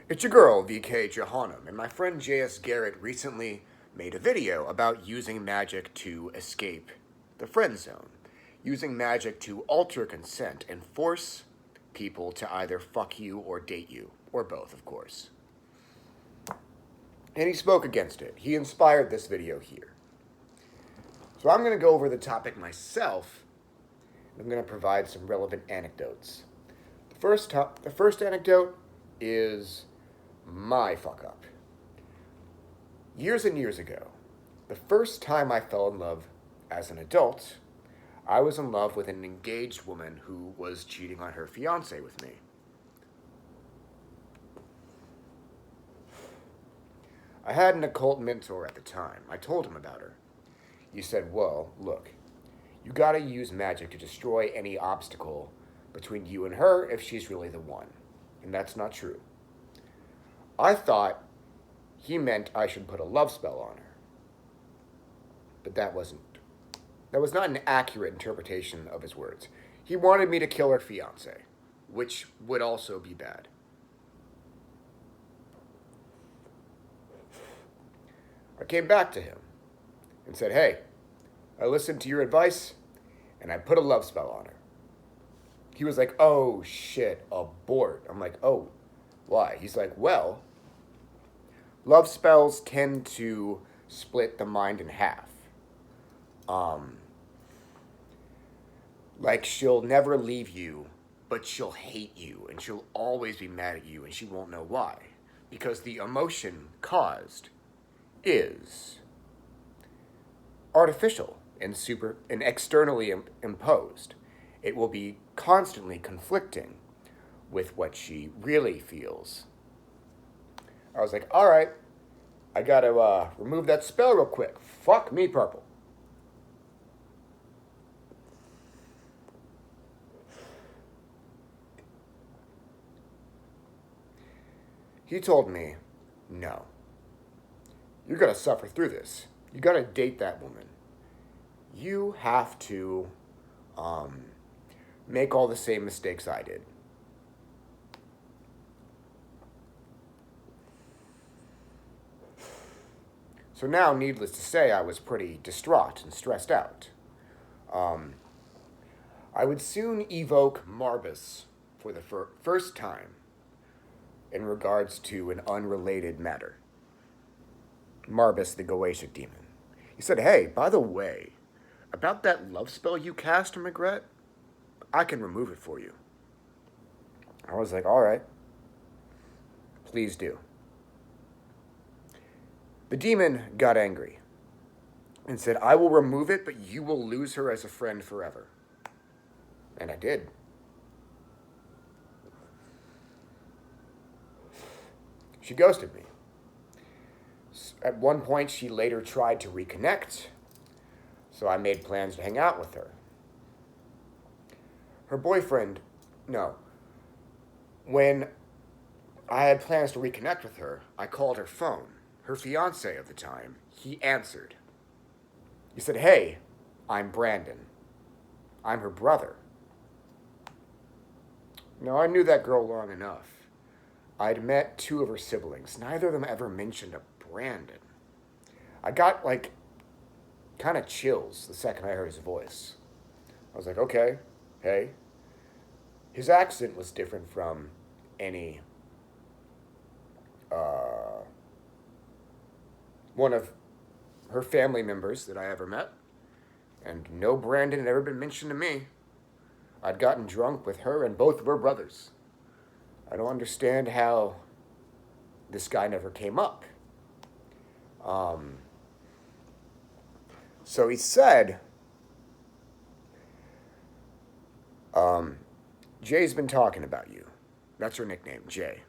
It's your girl, VK Johannem, and my friend JS Garrett recently made a video about using magic to escape the friend zone. Using magic to alter consent and force people to either fuck you or date you, or both, of course. And he spoke against it. He inspired this video here. So I'm going to go over the topic myself. I'm going to provide some relevant anecdotes. The first anecdote is my fuck up. Years and years ago, the first time I fell in love as an adult, I was in love with an engaged woman who was cheating on her fiance with me. I had an occult mentor at the time. I told him about her. He said, well, look, you gotta use magic to destroy any obstacle between you and her if she's really the one. And that's not true. I thought he meant I should put a love spell on her. But that was not an accurate interpretation of his words. He wanted me to kill her fiance, which would also be bad. I came back to him and said, hey, I listened to your advice and I put a love spell on her. He was like, oh shit, abort. I'm like, oh, why? He's like, well, love spells tend to split the mind in half. Like she'll never leave you, but she'll hate you and she'll always be mad at you and she won't know why. Because the emotion caused is artificial and externally imposed. It will be constantly conflicting with what she really feels. I was like, all right, I gotta remove that spell real quick. Fuck me, purple. He told me, no, you're gonna suffer through this. You gotta date that woman. You have to make all the same mistakes I did. So now, needless to say, I was pretty distraught and stressed out. I would soon evoke Marbus for the first time in regards to an unrelated matter. Marbus, the Goetic demon. He said, hey, by the way, about that love spell you cast on Regret, I can remove it for you. I was like, all right, please do. The demon got angry and said, I will remove it, but you will lose her as a friend forever. And I did. She ghosted me. At one point, she later tried to reconnect, so I made plans to hang out with her. Her boyfriend, no. When I had plans to reconnect with her, I called her phone. Her fiance of the time, he answered. He said, hey, I'm Brandon. I'm her brother. Now, I knew that girl long enough. I'd met two of her siblings. Neither of them ever mentioned a Brandon. I got, kind of chills the second I heard his voice. I was like, okay, hey. His accent was different from any one of her family members that I ever met. And no Brandon had ever been mentioned to me. I'd gotten drunk with her and both were brothers. I don't understand how this guy never came up. So he said, Jay's been talking about you. That's her nickname, Jay.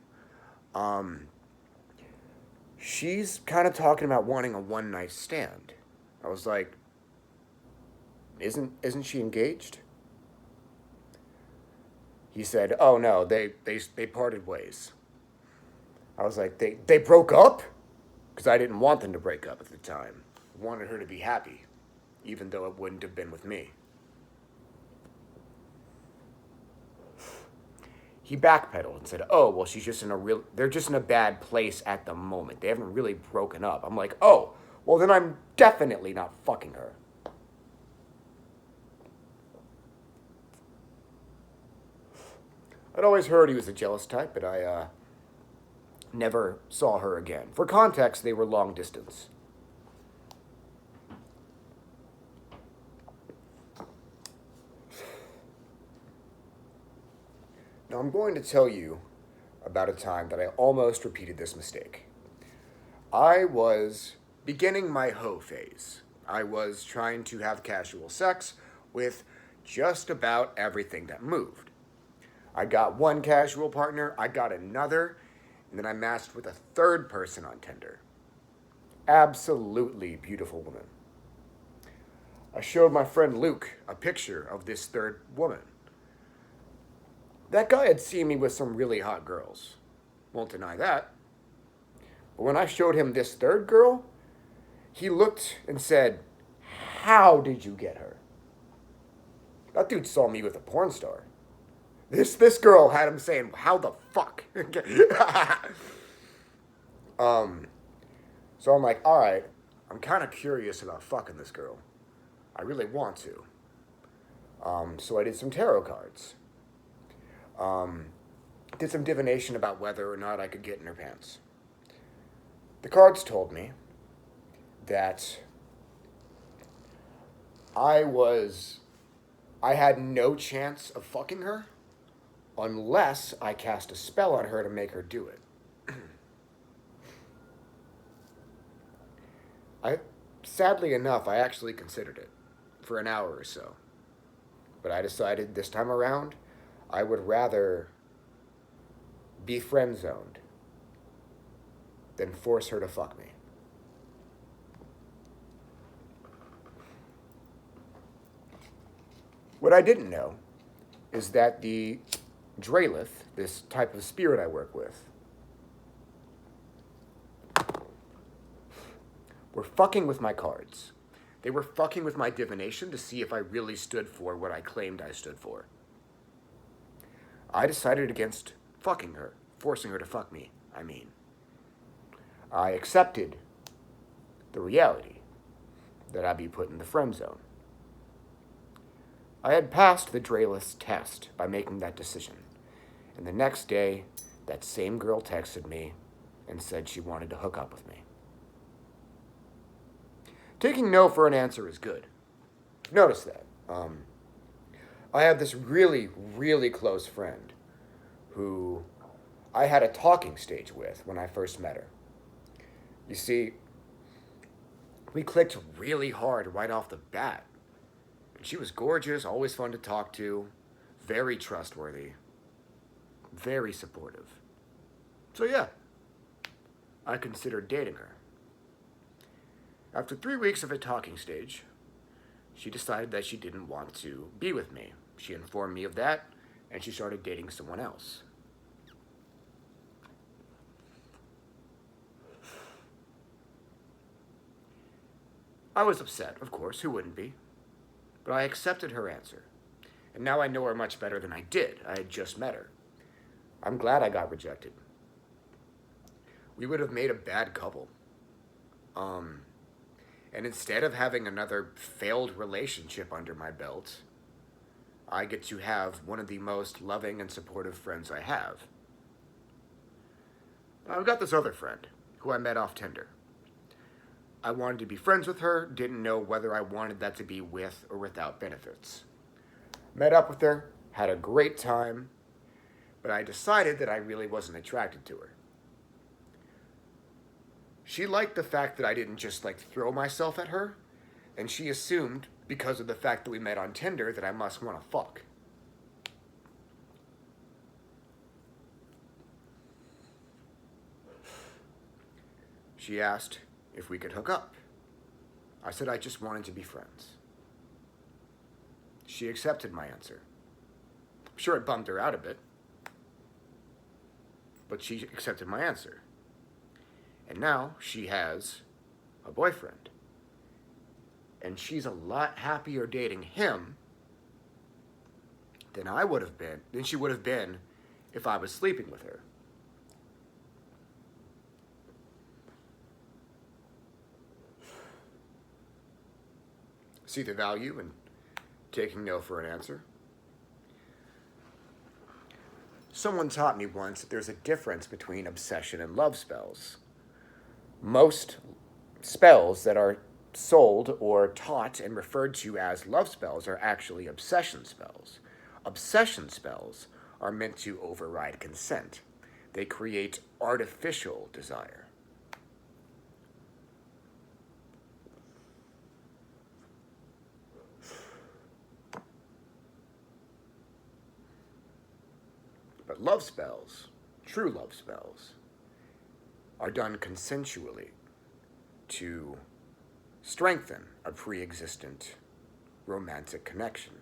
She's kind of talking about wanting a one-night stand. I was like, isn't she engaged? He said, oh no, they parted ways. I was like, they broke up? Because I didn't want them to break up at the time. I wanted her to be happy, even though it wouldn't have been with me. he backpedaled and said, "Oh, well, they're just in a bad place at the moment. They haven't really broken up." I'm like, "Oh, well, then I'm definitely not fucking her." I'd always heard he was a jealous type, but I never saw her again. For context, they were long distance. Now, I'm going to tell you about a time that I almost repeated this mistake. I was beginning my hoe phase. I was trying to have casual sex with just about everything that moved. I got one casual partner, I got another, and then I matched with a third person on Tinder. Absolutely beautiful woman. I showed my friend Luke a picture of this third woman. That guy had seen me with some really hot girls. Won't deny that. But when I showed him this third girl, he looked and said, "How did you get her?" That dude saw me with a porn star. This girl had him saying, "How the fuck?" um, so I'm like, all right, I'm kind of curious about fucking this girl. I really want to. So I did some tarot cards. Did some divination about whether or not I could get in her pants. The cards told me that I had no chance of fucking her unless I cast a spell on her to make her do it. Sadly enough, I actually considered it for an hour or so. But I decided this time around, I would rather be friend zoned than force her to fuck me. What I didn't know is that the Dralith, this type of spirit I work with, were fucking with my cards. They were fucking with my divination to see if I really stood for what I claimed I stood for. I decided against fucking her, forcing her to fuck me, I mean. I accepted the reality that I'd be put in the friend zone. I had passed the Dralith test by making that decision. And the next day, that same girl texted me and said she wanted to hook up with me. Taking no for an answer is good. Notice that. I have this really, really close friend who I had a talking stage with when I first met her. You see, we clicked really hard right off the bat. She was gorgeous, always fun to talk to, very trustworthy, very supportive. So yeah, I considered dating her. After 3 weeks of a talking stage, she decided that she didn't want to be with me. She informed me of that, and she started dating someone else. I was upset, of course, who wouldn't be? But I accepted her answer. And now I know her much better than I did. I had just met her. I'm glad I got rejected. We would have made a bad couple. And instead of having another failed relationship under my belt, I get to have one of the most loving and supportive friends I have. I've got this other friend who I met off Tinder. I wanted to be friends with her, didn't know whether I wanted that to be with or without benefits. Met up with her, had a great time, but I decided that I really wasn't attracted to her. She liked the fact that I didn't just throw myself at her, and she assumed, because of the fact that we met on Tinder, that I must want to fuck. She asked if we could hook up. I said I just wanted to be friends. She accepted my answer. I'm sure it bummed her out a bit, but she accepted my answer. And now she has a boyfriend. And she's a lot happier dating him than she would have been if I was sleeping with her. See the value in taking no for an answer? Someone taught me once that there's a difference between obsession and love spells. Most spells that are sold or taught and referred to as love spells are actually obsession spells. Obsession spells are meant to override consent. They create artificial desire. But love spells, true love spells, are done consensually to strengthen a pre-existent romantic connection.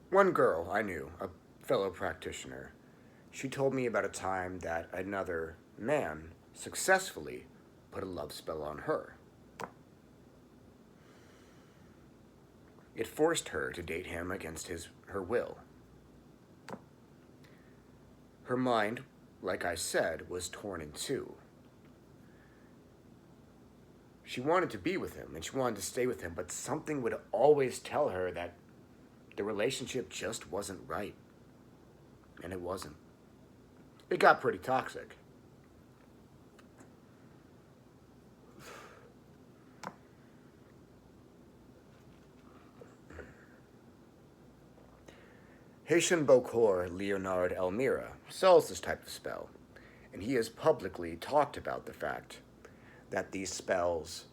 One girl I knew, a fellow practitioner, she told me about a time that another man successfully put a love spell on her. It forced her to date him against her will. Her mind, like I said, was torn in two. She wanted to be with him and she wanted to stay with him, but something would always tell her that the relationship just wasn't right. And it wasn't. It got pretty toxic. Haitian Bokor Leonard Elmira sells this type of spell, and he has publicly talked about the fact that these spells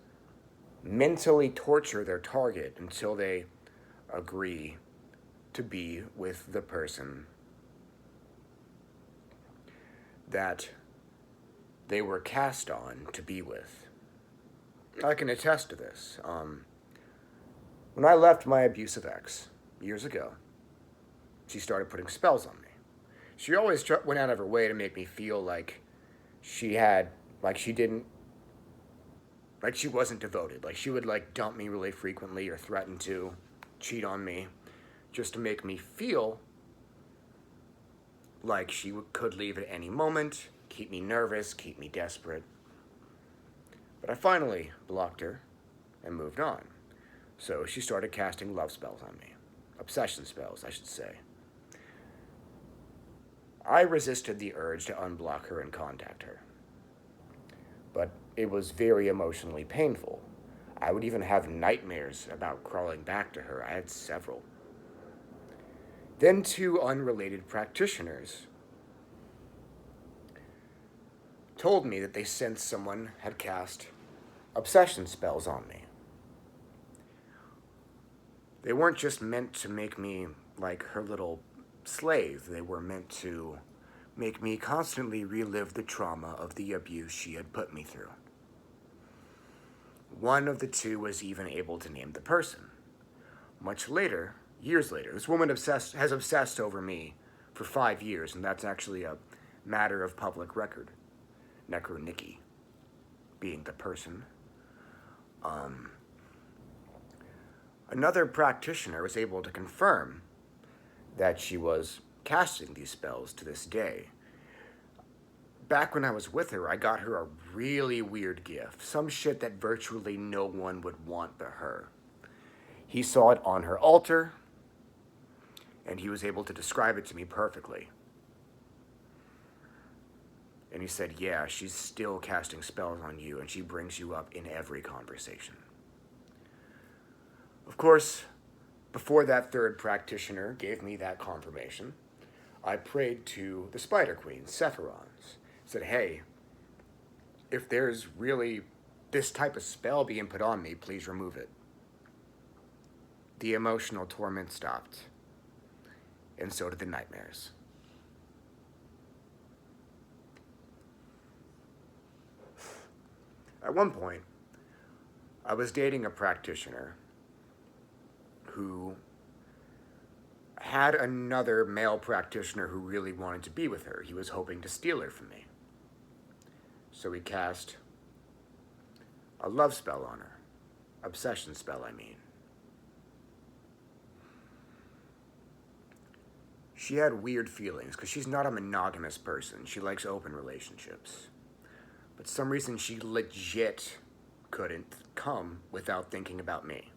mentally torture their target until they agree to be with the person that they were cast on to be with. I can attest to this. When I left my abusive ex years ago, she started putting spells on me. She always went out of her way to make me feel like she wasn't devoted. Like she would dump me really frequently or threaten to cheat on me just to make me feel like she could leave at any moment, keep me nervous, keep me desperate. But I finally blocked her and moved on. So she started casting love spells on me. Obsession spells, I should say. I resisted the urge to unblock her and contact her. But it was very emotionally painful. I would even have nightmares about crawling back to her. I had several. Then two unrelated practitioners told me that they sensed someone had cast obsession spells on me. They weren't just meant to make me like her little slave. They were meant to make me constantly relive the trauma of the abuse she had put me through. One of the two was even able to name the person. Much later, years later, this woman has obsessed over me for 5 years, and that's actually a matter of public record. Necro Nikki being the person. Another practitioner was able to confirm that she was casting these spells to this day. Back when I was with her, I got her a really weird gift. Some shit that virtually no one would want but her. He saw it on her altar, and he was able to describe it to me perfectly. And he said, yeah, she's still casting spells on you, and she brings you up in every conversation. Of course, before that third practitioner gave me that confirmation, I prayed to the Spider Queen, Sephiroth. Said, hey, if there's really this type of spell being put on me, please remove it. The emotional torment stopped, and so did the nightmares. At one point, I was dating a practitioner who had another male practitioner who really wanted to be with her. He was hoping to steal her from me. So he cast a love spell on her. Obsession spell, I mean. She had weird feelings because she's not a monogamous person. She likes open relationships. But some reason she legit couldn't come without thinking about me.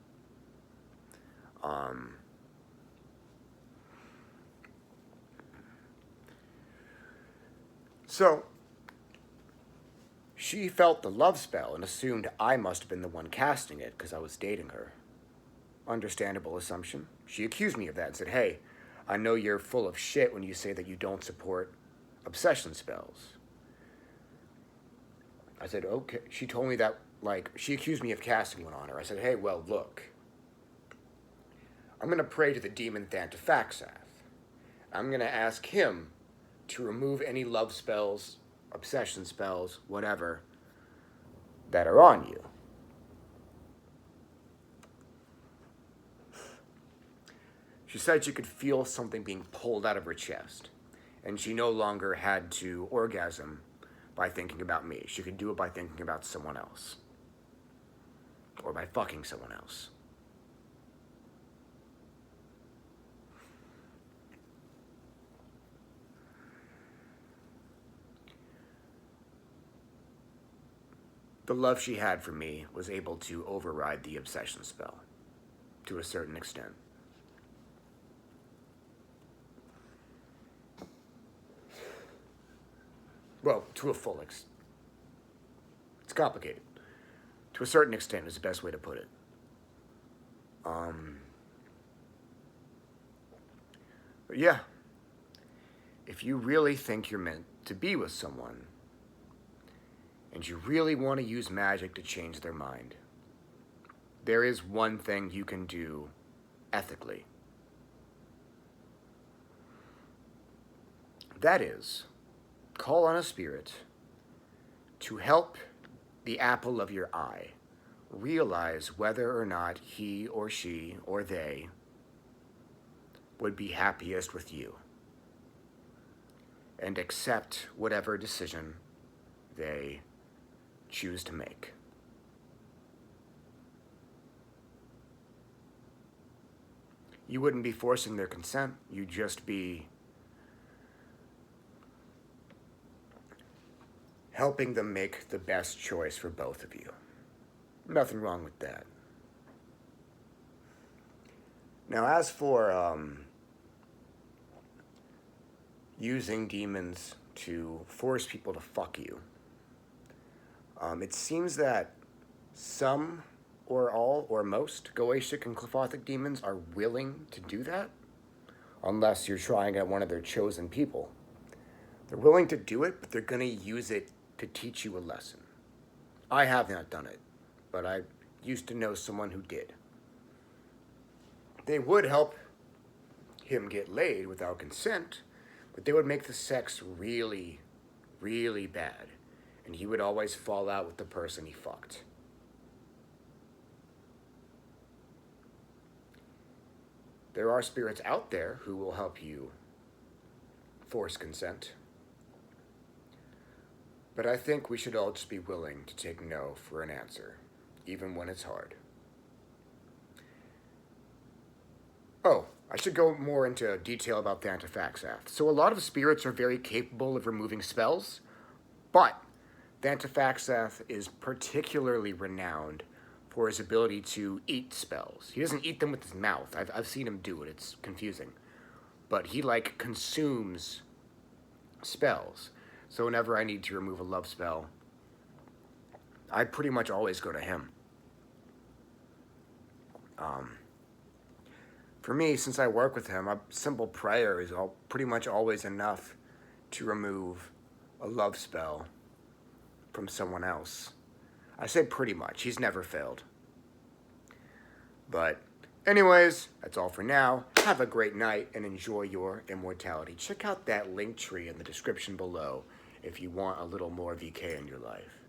So, she felt the love spell and assumed I must have been the one casting it because I was dating her. Understandable assumption. She accused me of that and said, hey, I know you're full of shit when you say that you don't support obsession spells. I said, okay. She told me that, she accused me of casting one on her. I said, hey, well, look. I'm going to pray to the demon Thantafaksath. I'm going to ask him to remove any love spells, obsession spells, whatever, that are on you. She said she could feel something being pulled out of her chest, and she no longer had to orgasm by thinking about me. She could do it by thinking about someone else, or by fucking someone else. The love she had for me was able to override the obsession spell, to a certain extent. Well, to a full extent. It's complicated. To a certain extent is the best way to put it. But yeah, if you really think you're meant to be with someone, and you really want to use magic to change their mind, there is one thing you can do ethically. That is, call on a spirit to help the apple of your eye realize whether or not he or she or they would be happiest with you, and accept whatever decision they choose to make. You wouldn't be forcing their consent. You'd just be helping them make the best choice for both of you. Nothing wrong with that. Now, as for using demons to force people to fuck you, it seems that some, or all, or most Goetic and Clefothic demons are willing to do that, unless you're trying at one of their chosen people. They're willing to do it, but they're going to use it to teach you a lesson. I have not done it, but I used to know someone who did. They would help him get laid without consent, but they would make the sex really, really bad, and he would always fall out with the person he fucked. There are spirits out there who will help you force consent. But I think we should all just be willing to take no for an answer, even when it's hard. Oh, I should go more into detail about Thantafaksath. So a lot of spirits are very capable of removing spells, but Thantafaksath is particularly renowned for his ability to eat spells. He doesn't eat them with his mouth. I've seen him do it. It's confusing. But he, consumes spells. So whenever I need to remove a love spell, I pretty much always go to him. For me, since I work with him, a simple prayer is pretty much always enough to remove a love spell from someone else. I say pretty much. He's never failed. But anyways, that's all for now. Have a great night and enjoy your immortality. Check out that link tree in the description below if you want a little more VK in your life.